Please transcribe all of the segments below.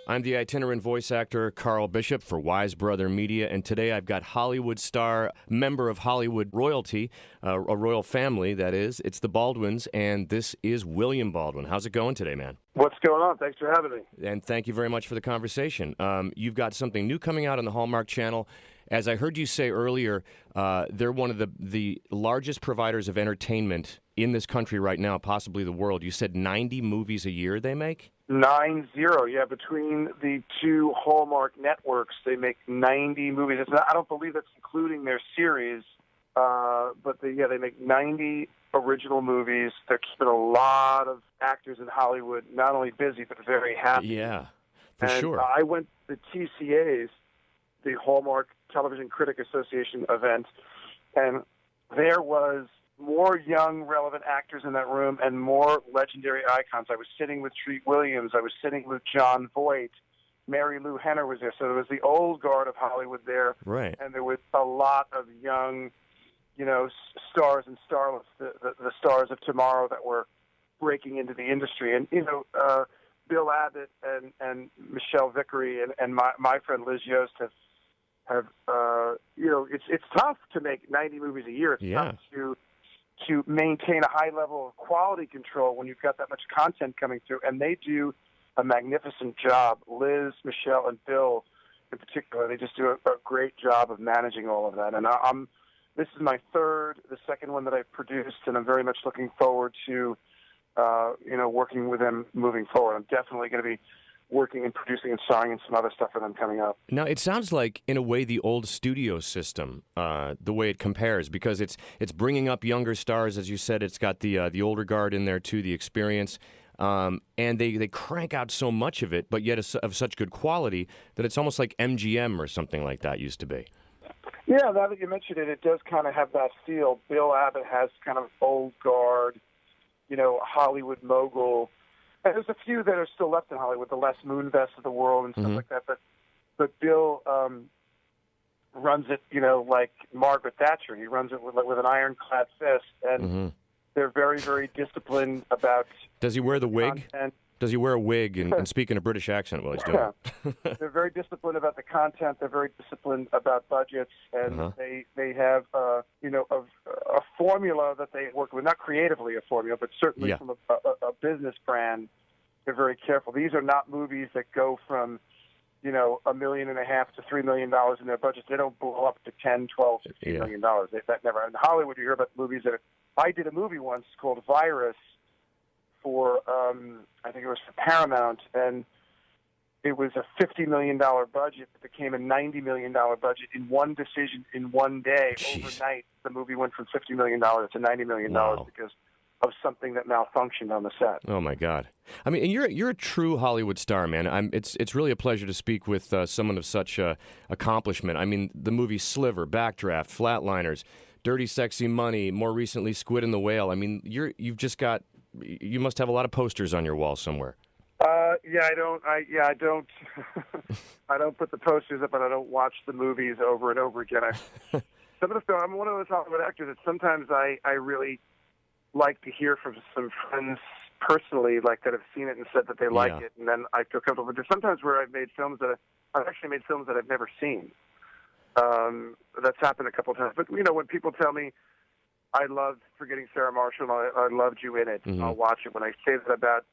I'm the itinerant voice actor Carl Bishop for Wise Brother Media, and today I've got Hollywood star, member of Hollywood royalty, a royal family, that is. It's the Baldwins, and this is William Baldwin. How's it going today, man? What's going on? Thanks for having me. And thank you very much for the conversation. You've got something new coming out on the Hallmark Channel. As I heard you say earlier, they're one of the largest providers of entertainment in this country right now, possibly the world. You said 90 movies a year they make? 90, yeah. Between the two Hallmark networks, they make 90 movies. I don't believe that's including their series, but they make 90 original movies. They're keeping a lot of actors in Hollywood not only busy, but very happy. Yeah, for and sure. I went to TCA's, the Hallmark Television Critic Association event, and there was more young, relevant actors in that room and more legendary icons. I was sitting with Treat Williams. I was sitting with John Voight. Mary Lou Henner was there. So there was the old guard of Hollywood there. Right. And there was a lot of young, stars and starlets, the stars of tomorrow that were breaking into the industry. And, Bill Abbott and Michelle Vickery and my friend Liz Yost have it's tough to make 90 movies a year. It's tough to maintain a high level of quality control when you've got that much content coming through, and they do a magnificent job. Liz, Michelle, and Bill in particular, they just do a great job of managing all of that. And this is my third, the second one that I've produced, and I'm very much looking forward to working with them moving forward. I'm definitely going to be working and producing and starring in some other stuff for them coming up. Now, it sounds like, in a way, the old studio system, the way it compares, because it's bringing up younger stars, as you said. It's got the older guard in there, too, the experience. And they crank out so much of it, but yet of such good quality that it's almost like MGM or something like that used to be. Yeah, now that you mentioned it, it does kind of have that feel. Bill Abbott has kind of old guard, Hollywood mogul. And there's a few that are still left in Hollywood, the Les Moonves of the world and stuff like that. But Bill runs it, like Margaret Thatcher. He runs it with an ironclad fist, and they're very, very disciplined about. Does he wear the wig? Content. Does he wear a wig and speak in a British accent while he's doing it? They're very disciplined about the content. They're very disciplined about budgets, and they have a formula that they work with. Not creatively a formula, but certainly from a business brand. They're very careful. These are not movies that go from $1.5 million to $3 million in their budgets. They don't blow up to $10, $12, $15 million. That never. In Hollywood, you hear about movies that. I did a movie once called Virus for I think it was for Paramount, and it was a $50 million budget that became a $90 million budget in one decision in one day. Jeez. Overnight, the movie went from $50 million to $90 million because of something that malfunctioned on the set. Oh my God! I mean, and you're a true Hollywood star, man. It's really a pleasure to speak with someone of such accomplishment. I mean, the movie Sliver, Backdraft, Flatliners, Dirty Sexy Money, more recently Squid and the Whale. I mean, you must have a lot of posters on your wall somewhere. I don't. I don't put the posters up, and I don't watch the movies over and over again. I'm one of those Hollywood actors that sometimes I really like to hear from some friends personally, like that have seen it and said that they like it, and then I feel comfortable. But there's sometimes where I've actually made films that I've never seen. That's happened a couple of times. But when people tell me I loved Forgetting Sarah Marshall, I loved you in it, I'll watch it. When I say that about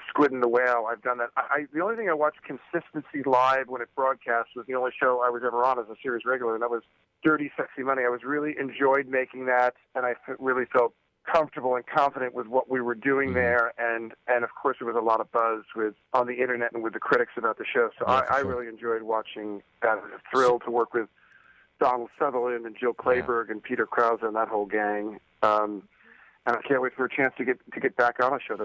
Squid and the Whale, I've done that. The only thing I watched consistency live when it broadcast was the only show I was ever on as a series regular, and that was Dirty Sexy Money. I really enjoyed making that, and I really felt comfortable and confident with what we were doing there, and of course there was a lot of buzz on the internet and with the critics about the show. So I really enjoyed watching that. I was thrilled to work with Donald Sutherland and Jill Clayburgh and Peter Krause and that whole gang. And I can't wait for a chance to get back on a show.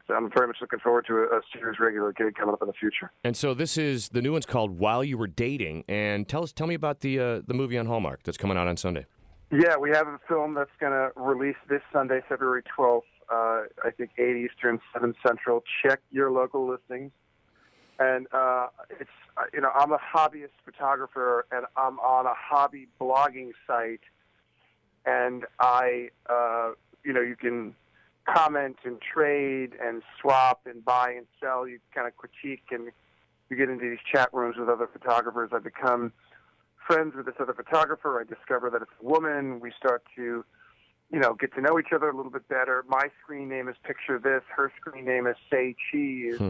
I'm very much looking forward to a series regular gig coming up in the future. And so this is the new one's called While You Were Dating. And tell me about the movie on Hallmark that's coming out on Sunday. Yeah, we have a film that's going to release this Sunday, February 12th. I think 8 Eastern, 7 Central. Check your local listings. And it's I'm a hobbyist photographer, and I'm on a hobby blogging site, and you can comment and trade and swap and buy and sell. You kind of critique, and you get into these chat rooms with other photographers. I become friends with this other photographer. I discover that it's a woman. We start to, get to know each other a little bit better. My screen name is Picture This. Her screen name is Say Cheese.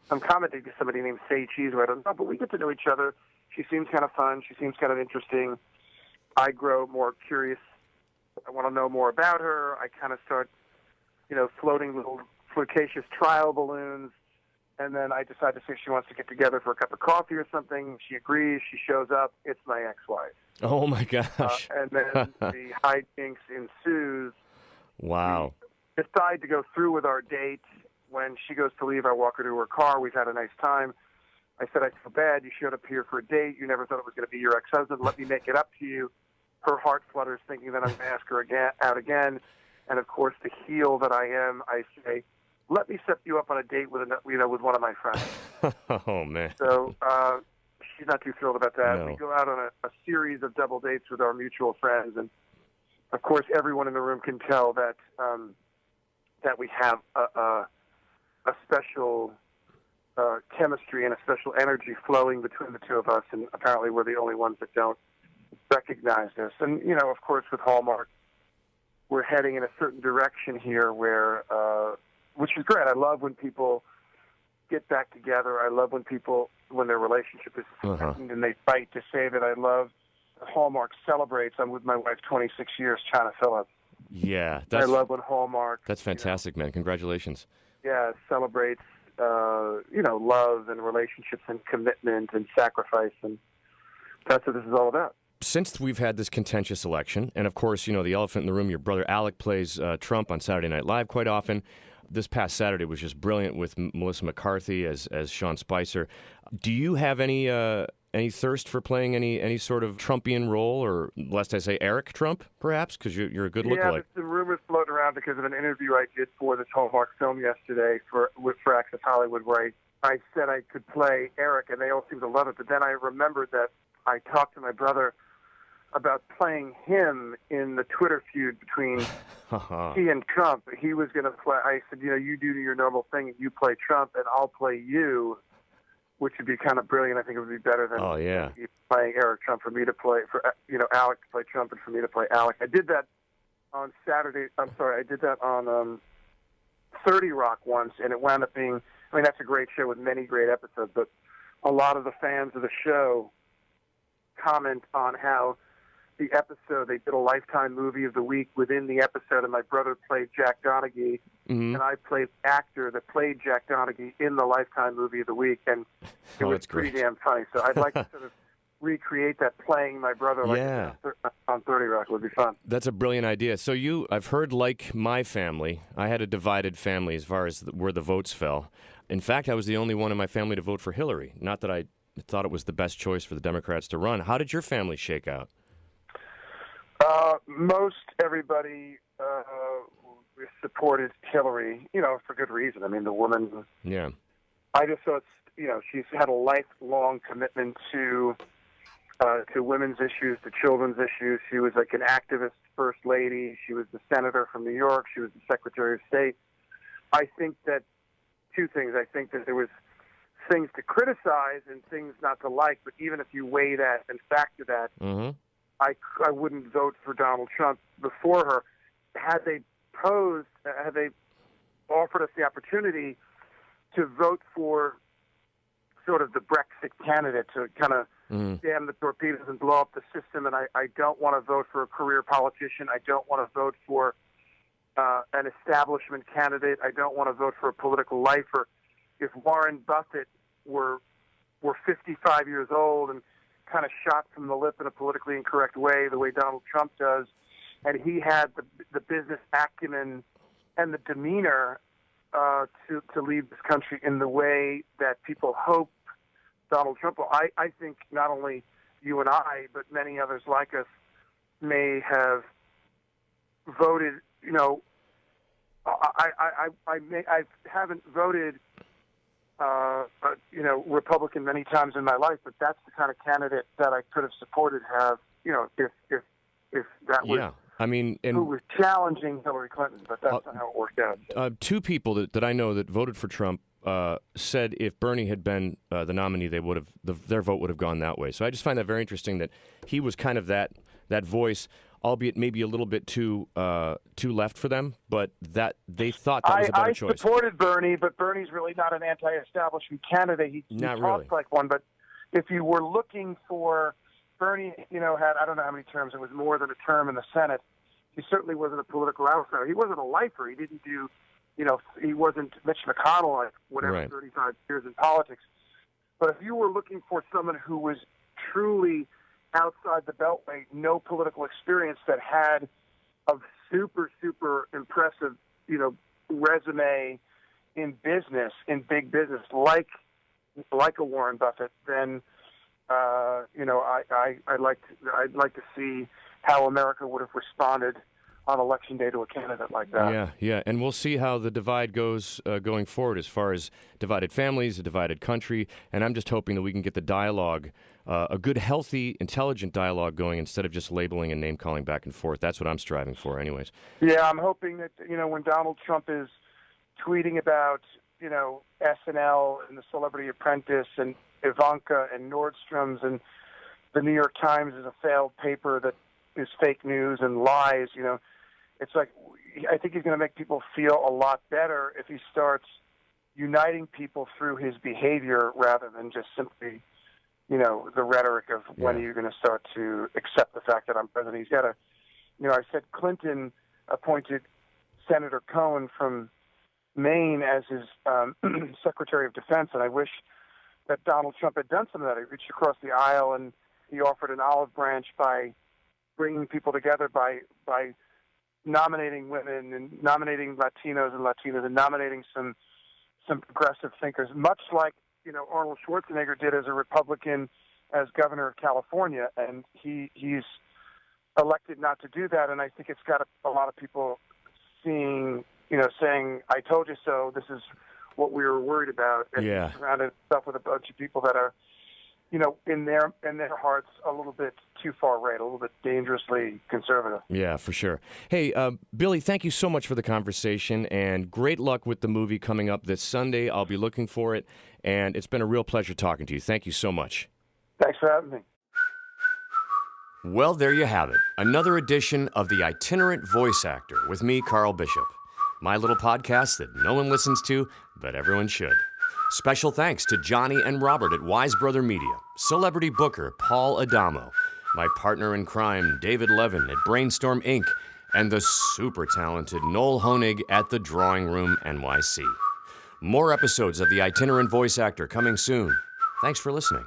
I'm commenting to somebody named Say Cheese who I don't know, but we get to know each other. She seems kind of fun. She seems kind of interesting. I grow more curious. I want to know more about her. I kind of start, floating little flirtatious trial balloons. And then I decide to say she wants to get together for a cup of coffee or something. She agrees. She shows up. It's my ex-wife. Oh, my gosh. And then the hijinks ensues. Wow. We decide to go through with our date. When she goes to leave, I walk her to her car. We've had a nice time. I said, I feel bad. You showed up here for a date. You never thought it was going to be your ex-husband. Let me make it up to you. Her heart flutters, thinking that I'm going to ask her out again. And, of course, the heel that I am, I say, let me set you up on a date with with one of my friends. Oh, man. So she's not too thrilled about that. No. We go out on a series of double dates with our mutual friends. And, of course, everyone in the room can tell that that we have a special chemistry and a special energy flowing between the two of us, and apparently we're the only ones that don't recognize this. And, of course, with Hallmark, we're heading in a certain direction here where, which is great. I love when people get back together. I love when their relationship is threatened and they fight to save it. I love Hallmark celebrates. I'm with my wife 26 years, China Phillips. Yeah. I love when Hallmark. That's fantastic, man. Congratulations. Yeah, celebrates, love and relationships and commitment and sacrifice. And that's what this is all about. Since we've had this contentious election, and of course, the elephant in the room, your brother Alec plays Trump on Saturday Night Live quite often. This past Saturday was just brilliant with Melissa McCarthy as Sean Spicer. Do you have any thirst for playing any sort of Trumpian role, or lest I say Eric Trump, perhaps, because you're a good lookalike? Yeah, there's some rumors floating around because of an interview I did for this Hallmark film yesterday for Access Hollywood, where I said I could play Eric, and they all seemed to love it. But then I remembered that I talked to my brother about playing him in the Twitter feud between he and Trump. He was going to play. I said, you do your normal thing. You play Trump, and I'll play you, which would be kind of brilliant. I think it would be better than playing Eric Trump for me to play, Alec to play Trump and for me to play Alec. I did that on Saturday. I'm sorry, I did that on 30 Rock once, and it wound up being, that's a great show with many great episodes, but a lot of the fans of the show comment on how the episode, they did a Lifetime Movie of the Week within the episode, and my brother played Jack Donaghy, and I played the actor that played Jack Donaghy in the Lifetime Movie of the Week, and it was pretty damn funny. So I'd like to sort of recreate that, playing my brother on 30 Rock. It would be fun. That's a brilliant idea. So I've heard, like my family, I had a divided family as far as where the votes fell. In fact, I was the only one in my family to vote for Hillary. Not that I thought it was the best choice for the Democrats to run. How did your family shake out? Most everybody supported Hillary, for good reason. The woman. Yeah. I just thought, she's had a lifelong commitment to women's issues, to children's issues. She was like an activist first lady. She was the senator from New York. She was the Secretary of State. I think that two things. I think that there was things to criticize and things not to like, but even if you weigh that and factor that, I wouldn't vote for Donald Trump before her. Had they offered us the opportunity to vote for sort of the Brexit candidate to kind of damn the torpedoes and blow up the system, and I don't want to vote for a career politician. I don't want to vote for an establishment candidate. I don't want to vote for a political lifer. If Warren Buffett were 55 years old and kind of shot from the lip in a politically incorrect way, the way Donald Trump does, and he had the business acumen and the demeanor to lead this country in the way that people hope Donald Trump will. I think not only you and I, but many others like us may have voted. I haven't voted Republican many times in my life, but that's the kind of candidate that I could have supported. If that was I mean, who was challenging Hillary Clinton, but that's not how it worked out. Two people that I know that voted for Trump said if Bernie had been the nominee, they would have their vote would have gone that way. So I just find that very interesting that he was kind of that voice, albeit maybe a little bit too left for them, but that they thought that was a better choice. I supported Bernie, but Bernie's really not an anti-establishment candidate. He not talks really like one, but if you were looking for Bernie, had, I don't know how many terms, it was more than a term in the Senate. He certainly wasn't a political outsider. He wasn't a lifer. He didn't do, he wasn't Mitch McConnell, like whatever, right. 35 years in politics. But if you were looking for someone who was truly outside the beltway, no political experience, that had a super, super impressive, resume in business, in big business, like a Warren Buffett, then I'd like to see how America would have responded on Election Day to a candidate like that. Yeah, and we'll see how the divide goes going forward as far as divided families, a divided country, and I'm just hoping that we can get the dialogue, a good, healthy, intelligent dialogue going instead of just labeling and name-calling back and forth. That's what I'm striving for anyways. Yeah, I'm hoping that, when Donald Trump is tweeting about, SNL and the Celebrity Apprentice and Ivanka and Nordstrom's and the New York Times is a failed paper that is fake news and lies, it's like, I think he's going to make people feel a lot better if he starts uniting people through his behavior rather than just simply, the rhetoric of when are you going to start to accept the fact that I'm president. He's got to, I said Clinton appointed Senator Cohen from Maine as his Secretary of Defense, and I wish that Donald Trump had done some of that. He reached across the aisle and he offered an olive branch by bringing people together by nominating women and nominating Latinos and nominating some progressive thinkers, much like Arnold Schwarzenegger did as a Republican as governor of California, and he's elected not to do that. And I think it's got a lot of people saying, "I told you so." This is what we were worried about, and surrounded himself with a bunch of people that are, in their hearts, a little bit too far right, a little bit dangerously conservative. Yeah, for sure. Hey, Billy, thank you so much for the conversation, and great luck with the movie coming up this Sunday. I'll be looking for it, and it's been a real pleasure talking to you. Thank you so much. Thanks for having me. Well, there you have it. Another edition of The Itinerant Voice Actor with me, Carl Bishop. My little podcast that no one listens to, but everyone should. Special thanks to Johnny and Robert at Wise Brother Media, celebrity booker Paul Adamo, my partner in crime David Levin at Brainstorm Inc., and the super talented Noel Honig at the Drawing Room NYC. More episodes of The Itinerant Voice Actor coming soon. Thanks for listening.